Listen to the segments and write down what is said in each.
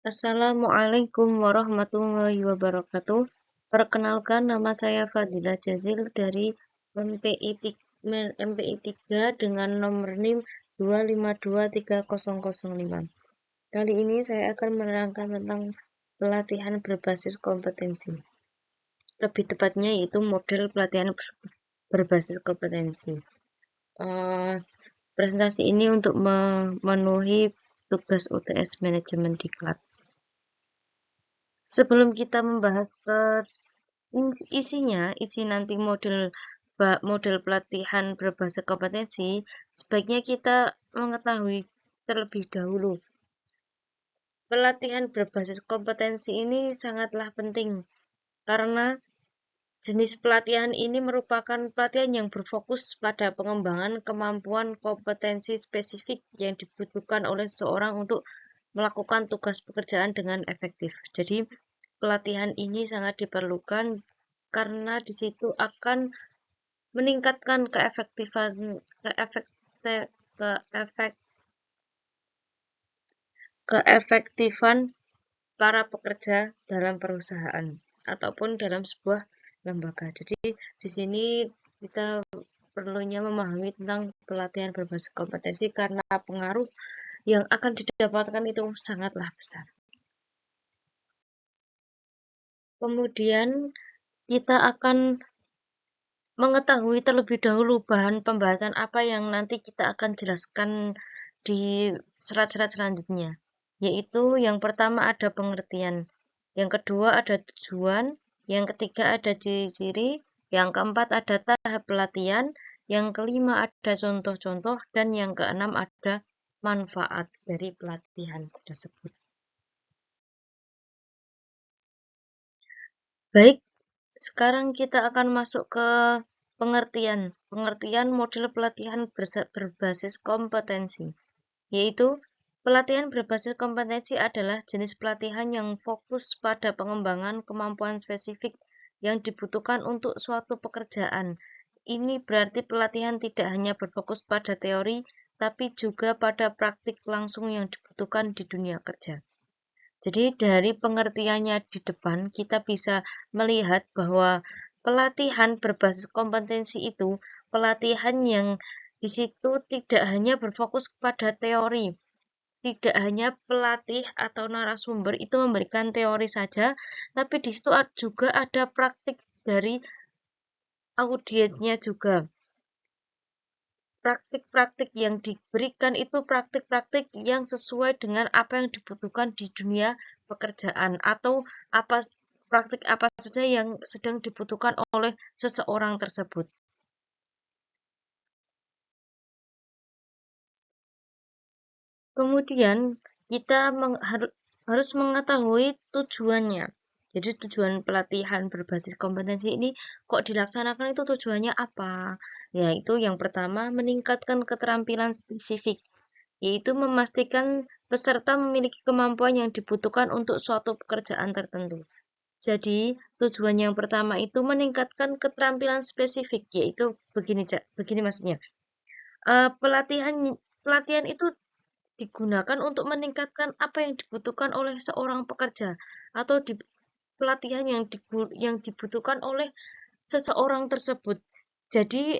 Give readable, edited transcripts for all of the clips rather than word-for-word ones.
Assalamualaikum warahmatullahi wabarakatuh. Perkenalkan, nama saya Fadilah Jazil dari MPI 3 dengan nomor NIM 2523005. Kali ini saya akan menerangkan tentang pelatihan berbasis kompetensi. Lebih tepatnya yaitu model pelatihan berbasis kompetensi. Presentasi ini untuk memenuhi tugas UTS manajemen diklat. Sebelum kita membahas isi nanti model pelatihan berbasis kompetensi, sebaiknya kita mengetahui terlebih dahulu. Pelatihan berbasis kompetensi ini sangatlah penting, karena jenis pelatihan ini merupakan pelatihan yang berfokus pada pengembangan kemampuan kompetensi spesifik yang dibutuhkan oleh seseorang untuk melakukan tugas pekerjaan dengan efektif. Jadi, pelatihan ini sangat diperlukan karena di situ akan meningkatkan keefektifan para pekerja dalam perusahaan ataupun dalam sebuah lembaga. Jadi di sini kita perlunya memahami tentang pelatihan berbasis kompetensi karena pengaruh yang akan didapatkan itu sangatlah besar. Kemudian kita akan mengetahui terlebih dahulu bahan pembahasan apa yang nanti kita akan jelaskan di serat-serat selanjutnya, yaitu yang pertama ada pengertian, yang kedua ada tujuan, yang ketiga ada ciri-ciri, yang keempat ada tahap pelatihan, yang kelima ada contoh-contoh, dan yang keenam ada manfaat dari pelatihan tersebut. Baik, sekarang kita akan masuk ke pengertian model pelatihan berbasis kompetensi, yaitu pelatihan berbasis kompetensi adalah jenis pelatihan yang fokus pada pengembangan kemampuan spesifik yang dibutuhkan untuk suatu pekerjaan. Ini berarti pelatihan tidak hanya berfokus pada teori, tapi juga pada praktik langsung yang dibutuhkan di dunia kerja. Jadi dari pengertiannya di depan kita bisa melihat bahwa pelatihan berbasis kompetensi itu pelatihan yang di situ tidak hanya berfokus pada teori, tidak hanya pelatih atau narasumber itu memberikan teori saja, tapi di situ juga ada praktik dari audiensnya juga. Praktik-praktik yang diberikan itu praktik-praktik yang sesuai dengan apa yang dibutuhkan di dunia pekerjaan atau praktik apa saja yang sedang dibutuhkan oleh seseorang tersebut. Kemudian kita harus mengetahui tujuannya. Jadi tujuan pelatihan berbasis kompetensi ini kok dilaksanakan itu tujuannya apa? Yaitu yang pertama meningkatkan keterampilan spesifik, yaitu memastikan peserta memiliki kemampuan yang dibutuhkan untuk suatu pekerjaan tertentu. Jadi, tujuan yang pertama itu meningkatkan keterampilan spesifik, yaitu begini maksudnya. Pelatihan itu digunakan untuk meningkatkan apa yang dibutuhkan oleh seorang pekerja atau pelatihan yang dibutuhkan oleh seseorang tersebut. Jadi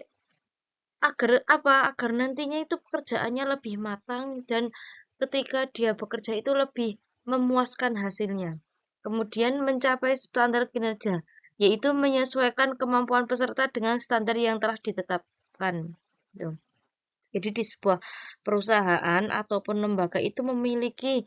agar nantinya itu pekerjaannya lebih matang dan ketika dia bekerja itu lebih memuaskan hasilnya. Kemudian mencapai standar kinerja, yaitu menyesuaikan kemampuan peserta dengan standar yang telah ditetapkan. Jadi di sebuah perusahaan ataupun lembaga itu memiliki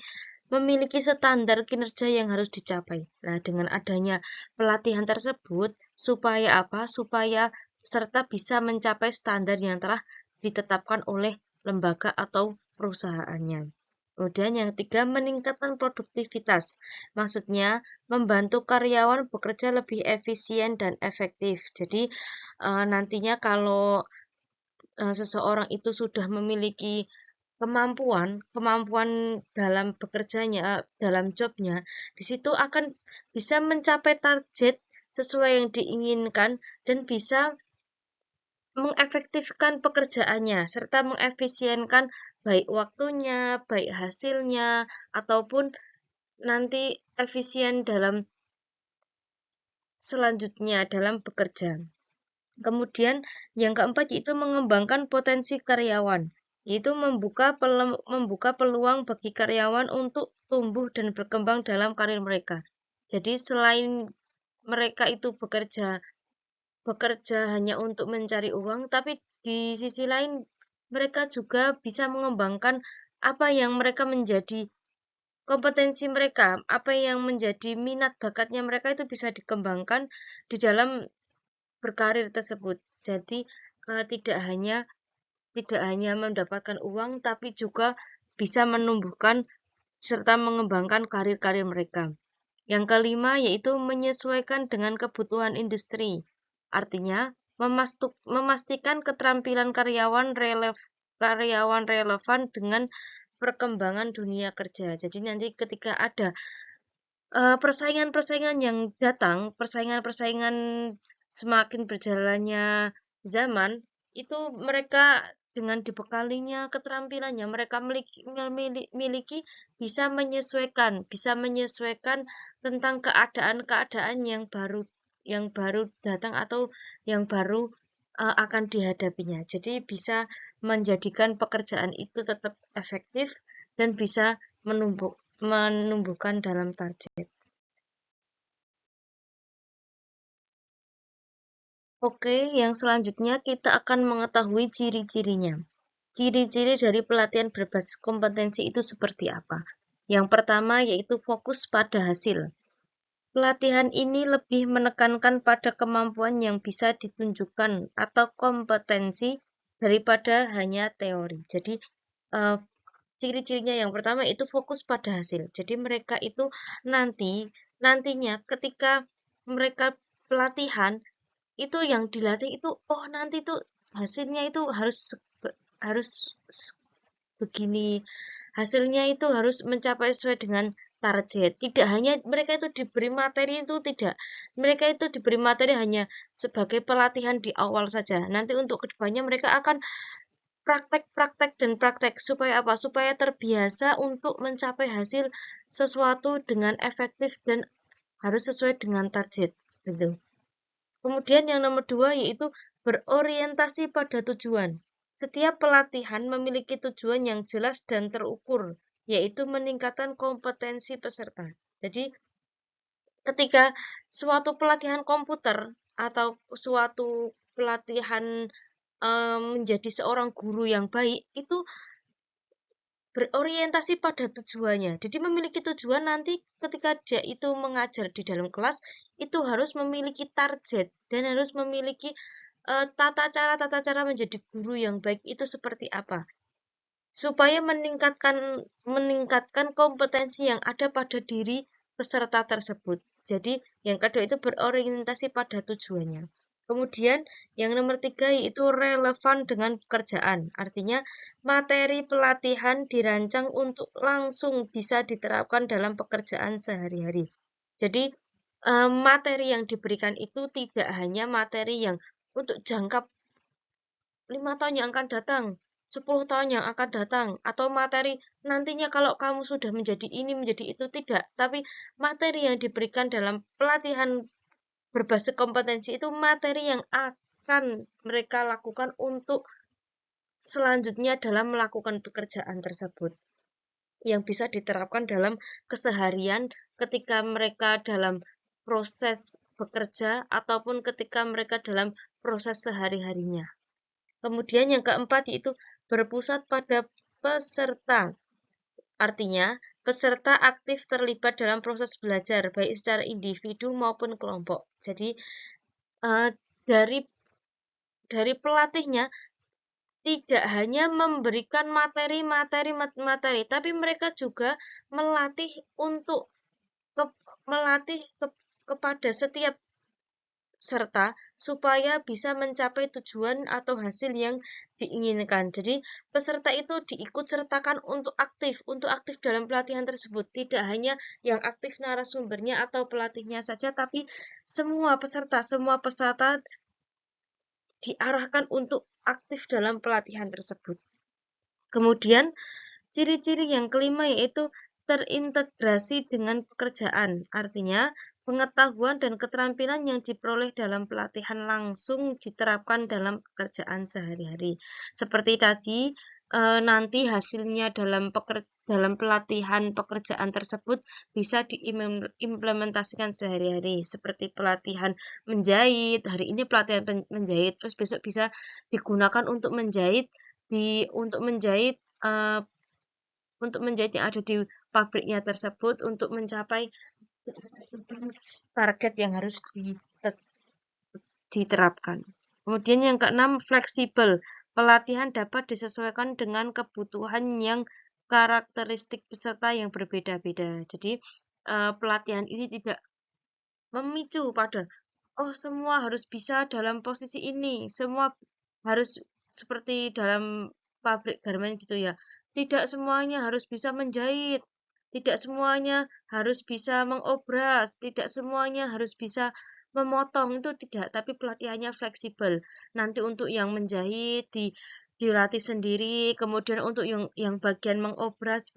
standar kinerja yang harus dicapai. Nah, dengan adanya pelatihan tersebut supaya apa? Supaya peserta bisa mencapai standar yang telah ditetapkan oleh lembaga atau perusahaannya. Kemudian yang ketiga, meningkatkan produktivitas. Maksudnya, membantu karyawan bekerja lebih efisien dan efektif. Jadi, nantinya kalau seseorang itu sudah memiliki kemampuan dalam bekerjanya, dalam jobnya, di situ akan bisa mencapai target sesuai yang diinginkan dan bisa mengefektifkan pekerjaannya serta mengefisienkan baik waktunya, baik hasilnya, ataupun nanti efisien dalam selanjutnya dalam bekerja. Kemudian yang keempat yaitu mengembangkan potensi karyawan, yaitu membuka peluang bagi karyawan untuk tumbuh dan berkembang dalam karir mereka. Jadi selain mereka itu bekerja hanya untuk mencari uang, tapi di sisi lain mereka juga bisa mengembangkan apa yang mereka menjadi kompetensi mereka, apa yang menjadi minat bakatnya mereka itu bisa dikembangkan di dalam berkarir tersebut. Jadi tidak hanya mendapatkan uang, tapi juga bisa menumbuhkan serta mengembangkan karir-karir mereka. Yang kelima yaitu menyesuaikan dengan kebutuhan industri. Artinya, memastikan keterampilan karyawan relevan dengan perkembangan dunia kerja. Jadi nanti ketika ada persaingan-persaingan yang datang, persaingan-persaingan semakin berjalannya zaman, itu mereka dengan dibekalinya keterampilannya, mereka miliki bisa menyesuaikan tentang keadaan-keadaan yang baru datang atau yang baru akan dihadapinya. Jadi bisa menjadikan pekerjaan itu tetap efektif dan bisa menumbuhkan dalam target. Oke, yang selanjutnya kita akan mengetahui ciri-cirinya. Ciri-ciri dari pelatihan berbasis kompetensi itu seperti apa? Yang pertama yaitu fokus pada hasil. Pelatihan ini lebih menekankan pada kemampuan yang bisa ditunjukkan atau kompetensi daripada hanya teori. Jadi, ciri-cirinya yang pertama itu fokus pada hasil. Jadi mereka itu nantinya ketika mereka pelatihan itu yang dilatih itu nanti tuh hasilnya itu harus begini, hasilnya itu harus mencapai sesuai dengan target. Tidak hanya mereka itu diberi materi itu tidak, mereka itu diberi materi hanya sebagai pelatihan di awal saja. Nanti untuk kedepannya mereka akan praktek dan praktek supaya apa? Supaya terbiasa untuk mencapai hasil sesuatu dengan efektif dan harus sesuai dengan target, gitu. Kemudian yang nomor dua yaitu berorientasi pada tujuan. Setiap pelatihan memiliki tujuan yang jelas dan terukur, yaitu meningkatkan kompetensi peserta. Jadi, ketika suatu pelatihan komputer atau suatu pelatihan menjadi seorang guru yang baik, itu berorientasi pada tujuannya. Jadi memiliki tujuan nanti ketika dia itu mengajar di dalam kelas, itu harus memiliki target dan harus memiliki tata cara menjadi guru yang baik itu seperti apa. Supaya meningkatkan kompetensi yang ada pada diri peserta tersebut. Jadi yang kedua itu berorientasi pada tujuannya. Kemudian yang nomor tiga yaitu relevan dengan pekerjaan. Artinya materi pelatihan dirancang untuk langsung bisa diterapkan dalam pekerjaan sehari-hari. Jadi materi yang diberikan itu tidak hanya materi yang untuk jangka 5 tahun yang akan datang, 10 tahun yang akan datang, atau materi nantinya kalau kamu sudah menjadi ini, menjadi itu, tidak. Tapi materi yang diberikan dalam pelatihan berbasis kompetensi itu materi yang akan mereka lakukan untuk selanjutnya dalam melakukan pekerjaan tersebut. Yang bisa diterapkan dalam keseharian ketika mereka dalam proses bekerja ataupun ketika mereka dalam proses sehari-harinya. Kemudian yang keempat yaitu berpusat pada peserta. Artinya, peserta aktif terlibat dalam proses belajar, baik secara individu maupun kelompok. Jadi, dari pelatihnya tidak hanya memberikan materi, tapi mereka juga melatih kepada setiap serta supaya bisa mencapai tujuan atau hasil yang diinginkan. Jadi peserta itu diikut sertakan untuk aktif dalam pelatihan tersebut. Tidak hanya yang aktif narasumbernya atau pelatihnya saja, tapi semua peserta diarahkan untuk aktif dalam pelatihan tersebut. Kemudian ciri-ciri yang kelima yaitu terintegrasi dengan pekerjaan. Artinya, pengetahuan dan keterampilan yang diperoleh dalam pelatihan langsung diterapkan dalam pekerjaan sehari-hari. Seperti tadi, nanti hasilnya dalam pelatihan pekerjaan tersebut bisa diimplementasikan sehari-hari. Seperti pelatihan menjahit, hari ini pelatihan menjahit, terus besok bisa digunakan untuk menjahit eh, untuk menjahit yang ada di pabriknya tersebut untuk mencapai target yang harus diterapkan. Kemudian yang keenam, fleksibel. Pelatihan dapat disesuaikan dengan kebutuhan yang karakteristik peserta yang berbeda-beda. Jadi, pelatihan ini tidak memicu pada, oh semua harus bisa dalam posisi ini, semua harus seperti dalam pabrik garmen gitu ya. Tidak semuanya harus bisa menjahit, tidak semuanya harus bisa mengobras, tidak semuanya harus bisa memotong, itu tidak, tapi pelatihannya fleksibel. Nanti untuk yang menjahit dilatih sendiri, kemudian untuk yang bagian mengobras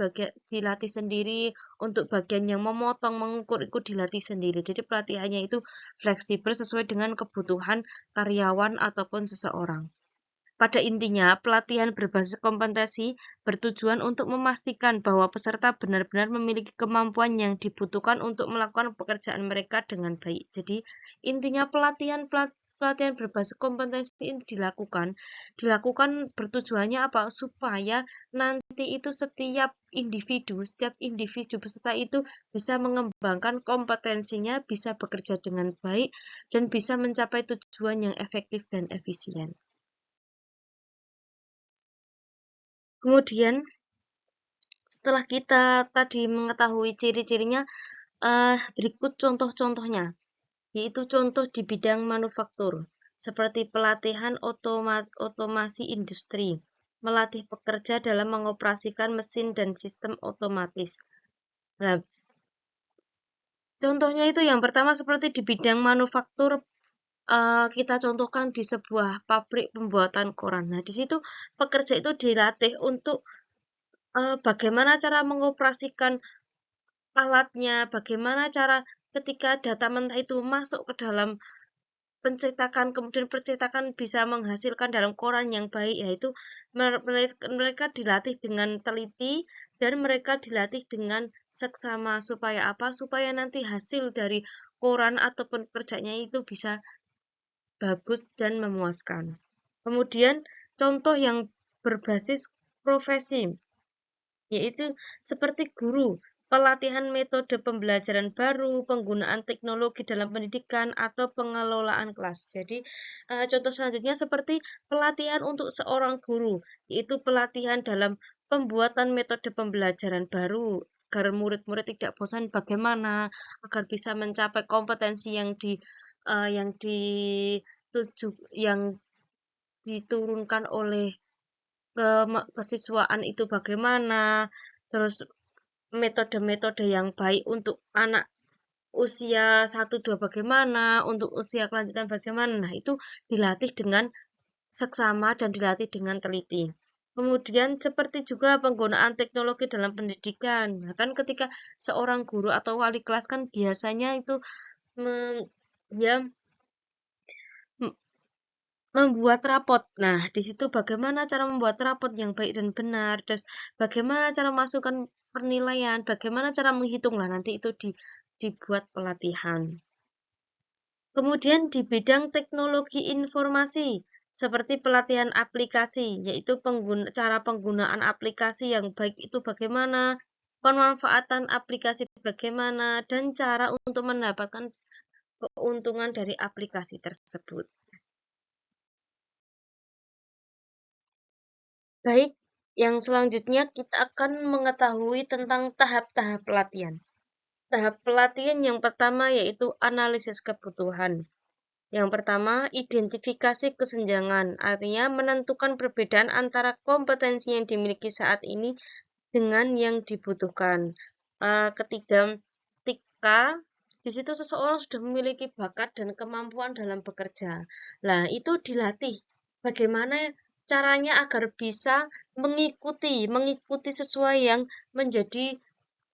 dilatih sendiri, untuk bagian yang memotong, mengukur itu dilatih sendiri. Jadi pelatihannya itu fleksibel sesuai dengan kebutuhan karyawan ataupun seseorang. Pada intinya, pelatihan berbasis kompetensi bertujuan untuk memastikan bahwa peserta benar-benar memiliki kemampuan yang dibutuhkan untuk melakukan pekerjaan mereka dengan baik. Jadi, intinya pelatihan berbasis kompetensi ini dilakukan bertujuannya apa? Supaya nanti itu setiap individu peserta itu bisa mengembangkan kompetensinya, bisa bekerja dengan baik, dan bisa mencapai tujuan yang efektif dan efisien. Kemudian, setelah kita tadi mengetahui ciri-cirinya, berikut contoh-contohnya, yaitu contoh di bidang manufaktur, seperti pelatihan otomasi industri, melatih pekerja dalam mengoperasikan mesin dan sistem otomatis. Nah, contohnya itu yang pertama seperti di bidang manufaktur, kita contohkan di sebuah pabrik pembuatan koran. Nah, di situ pekerja itu dilatih untuk bagaimana cara mengoperasikan alatnya, bagaimana cara ketika data mentah itu masuk ke dalam pencetakan, kemudian percetakan bisa menghasilkan dalam koran yang baik, yaitu mereka dilatih dengan teliti dan mereka dilatih dengan seksama. Supaya apa? Supaya nanti hasil dari koran ataupun kerjanya itu bisa bagus dan memuaskan. Kemudian contoh yang berbasis profesi, yaitu seperti guru, pelatihan metode pembelajaran baru, penggunaan teknologi dalam pendidikan, atau pengelolaan kelas. Jadi, contoh selanjutnya seperti pelatihan untuk seorang guru, yaitu pelatihan dalam pembuatan metode pembelajaran baru, agar murid-murid tidak bosan bagaimana, agar bisa mencapai kompetensi yang diturunkan oleh kesiswaan itu bagaimana, terus metode-metode yang baik untuk anak usia 1-2 bagaimana, untuk usia kelanjutan bagaimana. Nah, itu dilatih dengan seksama dan dilatih dengan teliti. Kemudian seperti juga penggunaan teknologi dalam pendidikan. Nah, kan ketika seorang guru atau wali kelas kan biasanya itu dia membuat rapot. Nah, di situ bagaimana cara membuat rapot yang baik dan benar, terus bagaimana cara masukkan penilaian, bagaimana cara menghitung lah nanti itu dibuat pelatihan. Kemudian di bidang teknologi informasi, seperti pelatihan aplikasi, yaitu cara penggunaan aplikasi yang baik itu bagaimana, pemanfaatan aplikasi bagaimana, dan cara untuk mendapatkan keuntungan dari aplikasi tersebut. Baik, yang selanjutnya kita akan mengetahui tentang tahap-tahap pelatihan. Tahap pelatihan yang pertama yaitu analisis kebutuhan. Yang pertama, identifikasi kesenjangan, artinya menentukan perbedaan antara kompetensi yang dimiliki saat ini dengan yang dibutuhkan. Ketiga, ketika di situ seseorang sudah memiliki bakat dan kemampuan dalam bekerja. Nah, itu dilatih bagaimana caranya agar bisa mengikuti sesuai yang menjadi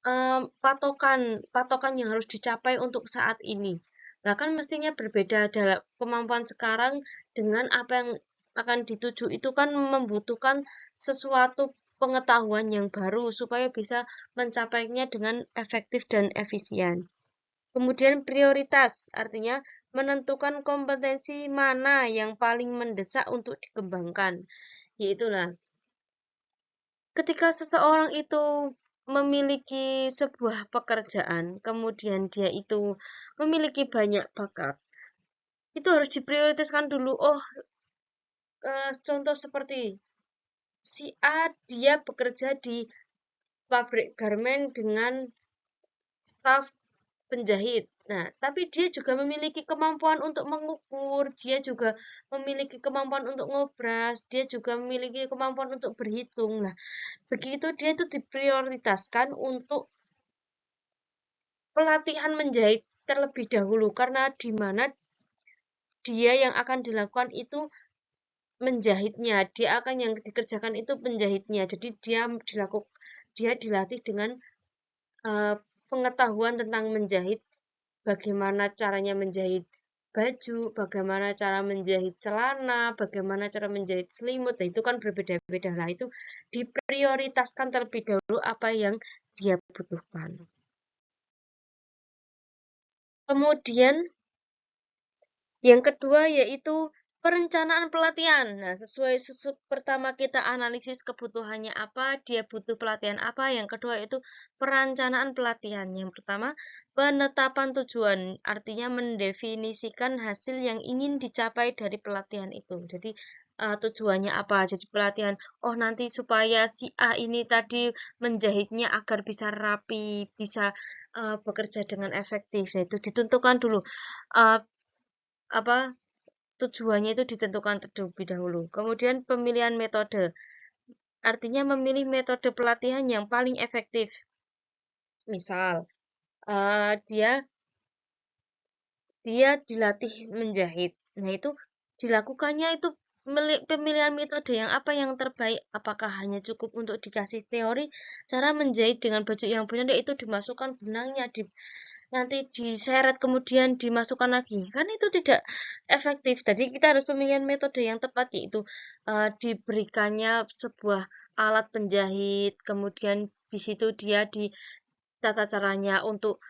patokan yang harus dicapai untuk saat ini. Nah, kan mestinya berbeda dalam kemampuan sekarang dengan apa yang akan dituju itu kan membutuhkan sesuatu pengetahuan yang baru supaya bisa mencapainya dengan efektif dan efisien. Kemudian prioritas, artinya menentukan kompetensi mana yang paling mendesak untuk dikembangkan. Yaitulah ketika seseorang itu memiliki sebuah pekerjaan, kemudian dia itu memiliki banyak bakat, itu harus diprioritaskan dulu. Oh, contoh seperti si A dia bekerja di pabrik garmen dengan staf penjahit. Nah, tapi dia juga memiliki kemampuan untuk mengukur, dia juga memiliki kemampuan untuk ngobras, dia juga memiliki kemampuan untuk berhitung. Nah, begitu dia itu diprioritaskan untuk pelatihan menjahit terlebih dahulu karena di mana dia yang akan dilakukan itu menjahitnya, dia akan yang dikerjakan itu penjahitnya. Jadi dia dilatih dengan uh, pengetahuan tentang menjahit, bagaimana caranya menjahit baju, bagaimana cara menjahit celana, bagaimana cara menjahit selimut. Nah, itu kan berbeda-beda lah. Itu diprioritaskan terlebih dahulu apa yang dia butuhkan. Kemudian yang kedua yaitu perencanaan pelatihan. Nah, pertama kita analisis kebutuhannya apa, dia butuh pelatihan apa. Yang kedua itu perencanaan pelatihan. Yang pertama, penetapan tujuan, artinya mendefinisikan hasil yang ingin dicapai dari pelatihan itu. Jadi tujuannya apa? Jadi pelatihan, oh nanti supaya si A ini tadi menjahitnya agar bisa rapi, bisa bekerja dengan efektif. Nah, itu ditentukan dulu. Uh, apa tujuannya itu ditentukan terlebih dahulu. Kemudian pemilihan metode, artinya memilih metode pelatihan yang paling efektif. Misal, dia dilatih menjahit. Nah, itu dilakukannya itu pemilihan metode yang apa yang terbaik. Apakah hanya cukup untuk dikasih teori cara menjahit dengan baju yang benar, itu dimasukkan benangnya, nanti diseret kemudian dimasukkan lagi, kan itu tidak efektif. Jadi kita harus pemilihan metode yang tepat, yaitu diberikannya sebuah alat penjahit, kemudian di situ dia ditata caranya untuk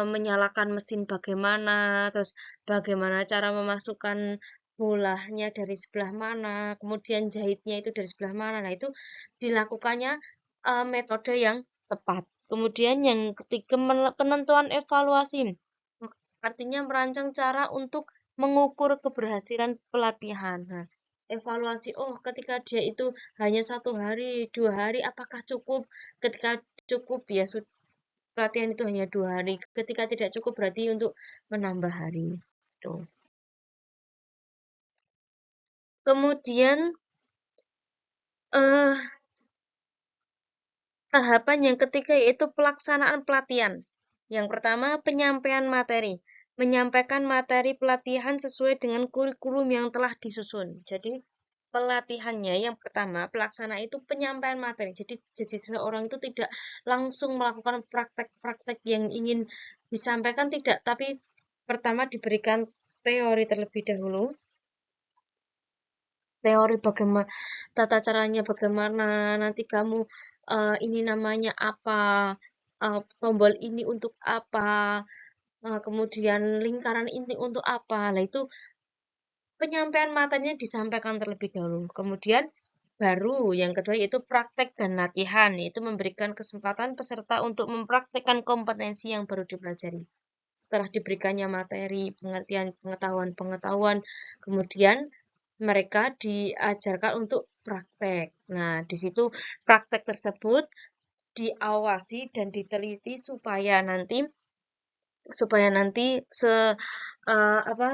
menyalakan mesin bagaimana, terus bagaimana cara memasukkan bolanya dari sebelah mana, kemudian jahitnya itu dari sebelah mana. Nah, itu dilakukannya metode yang tepat. Kemudian yang ketiga, penentuan evaluasi. Artinya merancang cara untuk mengukur keberhasilan pelatihan. Nah, evaluasi, oh ketika dia itu hanya 1 hari, 2 hari, apakah cukup? Ketika cukup ya pelatihan itu hanya 2 hari. Ketika tidak cukup berarti untuk menambah hari. Tuh. Kemudian eh, tahapan yang ketiga yaitu pelaksanaan pelatihan. Yang pertama, penyampaian materi. Menyampaikan materi pelatihan sesuai dengan kurikulum yang telah disusun. Jadi, pelatihannya yang pertama, pelaksana itu penyampaian materi. Jadi seseorang itu tidak langsung melakukan praktek-praktek yang ingin disampaikan, tidak. Tapi pertama diberikan teori terlebih dahulu. Teori bagaimana tata caranya, bagaimana nanti kamu ini namanya apa, tombol ini untuk apa, kemudian lingkaran inti untuk apa. Lah itu penyampaian materinya disampaikan terlebih dahulu. Kemudian baru yang kedua yaitu praktek dan latihan, yaitu memberikan kesempatan peserta untuk mempraktekkan kompetensi yang baru dipelajari. Setelah diberikannya materi, pengertian, pengetahuan, kemudian mereka diajarkan untuk praktek. Nah, di situ praktek tersebut diawasi dan diteliti supaya nanti apa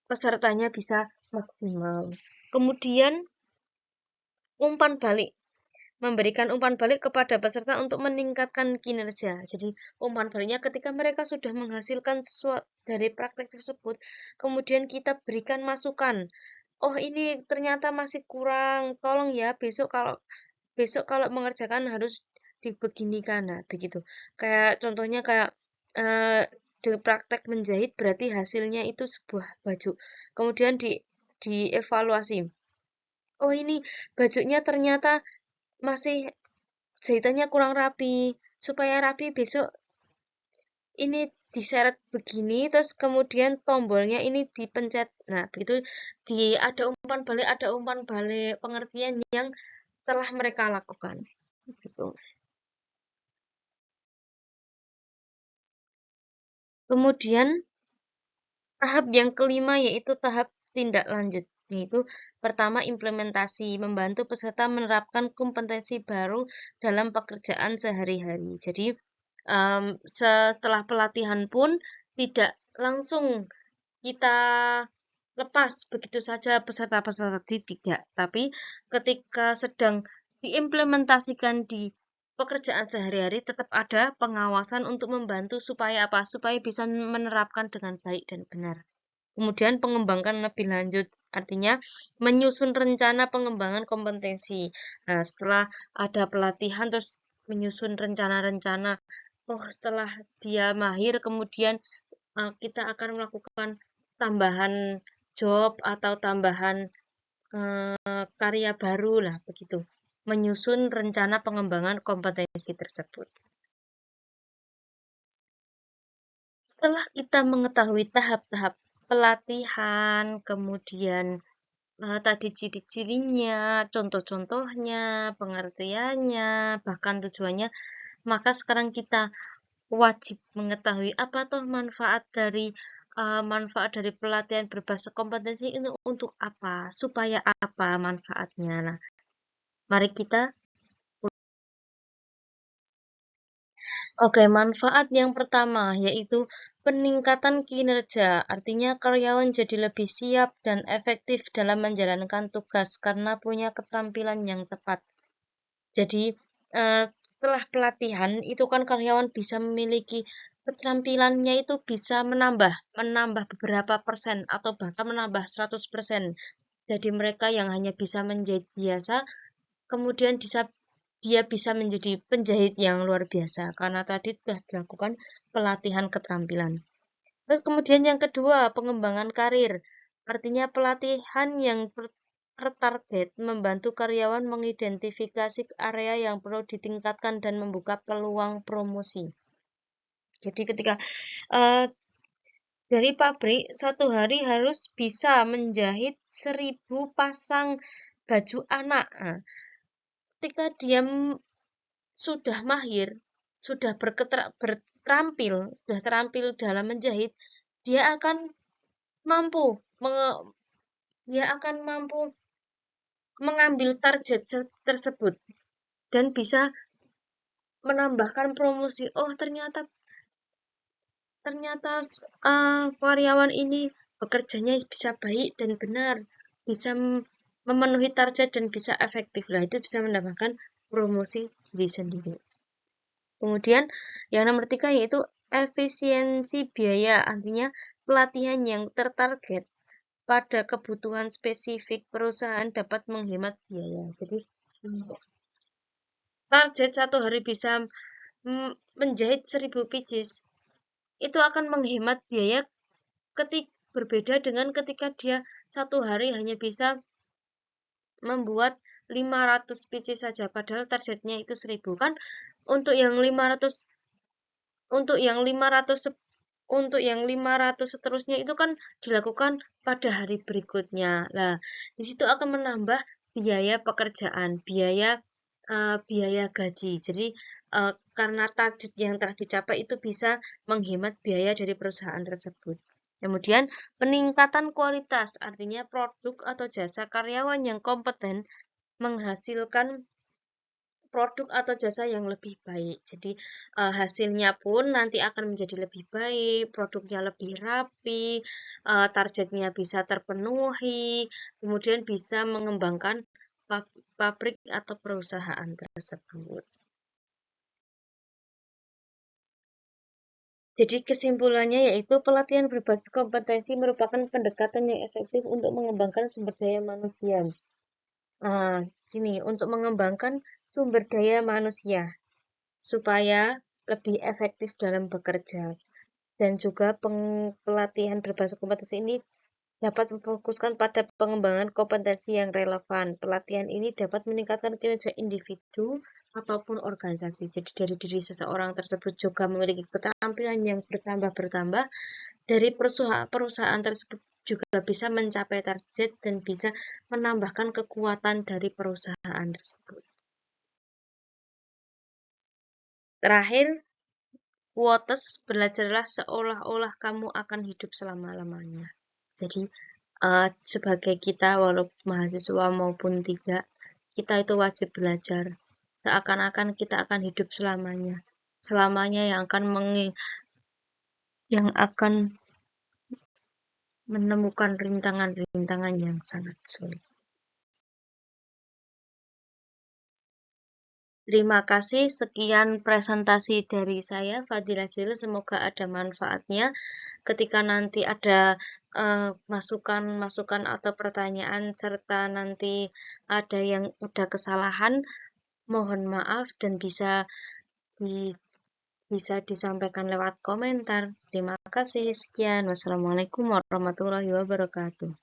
pesertanya bisa maksimal. Kemudian umpan balik, memberikan umpan balik kepada peserta untuk meningkatkan kinerja. Jadi umpan baliknya ketika mereka sudah menghasilkan sesuatu dari praktek tersebut, kemudian kita berikan masukan. Oh, ini ternyata masih kurang. Tolong ya besok kalau mengerjakan harus dibeginikan. Nah, begitu. Kayak contohnya kayak eh, di praktek menjahit berarti hasilnya itu sebuah baju. Kemudian dievaluasi. Oh, ini bajunya ternyata masih jahitannya kurang rapi. Supaya rapi besok ini diseret begini, terus kemudian tombolnya ini dipencet. Nah, begitu ada umpan balik pengertian yang telah mereka lakukan. Gitu. Kemudian tahap yang kelima yaitu tahap tindak lanjut. Yaitu pertama implementasi, membantu peserta menerapkan kompetensi baru dalam pekerjaan sehari-hari. Jadi setelah pelatihan pun tidak langsung kita lepas begitu saja peserta-peserta tidak, tapi ketika sedang diimplementasikan di pekerjaan sehari-hari tetap ada pengawasan untuk membantu supaya apa? Supaya bisa menerapkan dengan baik dan benar. Kemudian pengembangkan lebih lanjut, artinya menyusun rencana pengembangan kompetensi. Nah, setelah ada pelatihan terus menyusun rencana-rencana. Oh, setelah dia mahir, kemudian kita akan melakukan tambahan job atau tambahan karya baru lah begitu. Menyusun rencana pengembangan kompetensi tersebut. Setelah kita mengetahui tahap-tahap pelatihan, kemudian tadi ciri-cirinya, contoh-contohnya, pengertiannya, bahkan tujuannya, maka sekarang kita wajib mengetahui apa toh manfaat dari pelatihan berbasis kompetensi ini untuk apa, supaya apa manfaatnya. Nah, mari kita Oke, manfaat yang pertama yaitu peningkatan kinerja. Artinya karyawan jadi lebih siap dan efektif dalam menjalankan tugas karena punya keterampilan yang tepat. Jadi, setelah pelatihan itu kan karyawan bisa memiliki keterampilannya itu bisa menambah beberapa persen atau bahkan menambah 100%. Jadi mereka yang hanya bisa menjahit biasa, kemudian dia bisa menjadi penjahit yang luar biasa karena tadi sudah dilakukan pelatihan keterampilan. Terus kemudian yang kedua, pengembangan karir. Artinya pelatihan yang tertarget membantu karyawan mengidentifikasi area yang perlu ditingkatkan dan membuka peluang promosi. Jadi ketika uh, dari pabrik satu hari harus bisa menjahit 1000 pasang baju anak. Nah, ketika dia sudah mahir, sudah sudah terampil dalam menjahit, dia akan mampu dia akan mampu mengambil target tersebut dan bisa menambahkan promosi. Oh, ternyata karyawan ini bekerjanya bisa baik dan benar, bisa memenuhi target dan bisa efektif. Lah, itu bisa mendapatkan promosi diri sendiri. Kemudian yang nomor 3 yaitu efisiensi biaya, artinya pelatihan yang tertarget pada kebutuhan spesifik perusahaan dapat menghemat biaya. Jadi target satu hari bisa menjahit 1000 pieces itu akan menghemat biaya berbeda dengan ketika dia satu hari hanya bisa membuat 500 pieces saja padahal targetnya itu 1000 kan untuk yang 500 untuk yang 500 untuk yang 500 seterusnya itu kan dilakukan pada hari berikutnya. Nah, di situ akan menambah biaya pekerjaan, biaya gaji. Jadi karena target yang telah dicapai itu bisa menghemat biaya dari perusahaan tersebut. Kemudian peningkatan kualitas, artinya produk atau jasa karyawan yang kompeten menghasilkan produk atau jasa yang lebih baik. Jadi hasilnya pun nanti akan menjadi lebih baik, produknya lebih rapi, targetnya bisa terpenuhi, kemudian bisa mengembangkan pabrik atau perusahaan tersebut. Jadi kesimpulannya yaitu pelatihan berbasis kompetensi merupakan pendekatan yang efektif untuk mengembangkan sumber daya manusia. Sini untuk mengembangkan sumber daya manusia. supaya lebih efektif dalam bekerja. Dan juga pelatihan berbasis kompetensi ini dapat memfokuskan pada pengembangan kompetensi yang relevan. Pelatihan ini dapat meningkatkan kinerja individu ataupun organisasi. Jadi dari diri seseorang tersebut juga memiliki keterampilan yang bertambah dari perusahaan tersebut juga bisa mencapai target dan bisa menambahkan kekuatan dari perusahaan tersebut. Terakhir, quotes, belajarlah seolah-olah kamu akan hidup selama-lamanya. Jadi, sebagai kita, walau mahasiswa maupun tidak, kita itu wajib belajar. Seakan-akan kita akan hidup selamanya. Selamanya yang akan menemukan rintangan-rintangan yang sangat sulit. Terima kasih, sekian presentasi dari saya, Fadila Jalil. Semoga ada manfaatnya. Ketika nanti ada masukan-masukan atau pertanyaan, serta nanti ada yang udah kesalahan, mohon maaf dan bisa disampaikan lewat komentar. Terima kasih, sekian. Wassalamualaikum warahmatullahi wabarakatuh.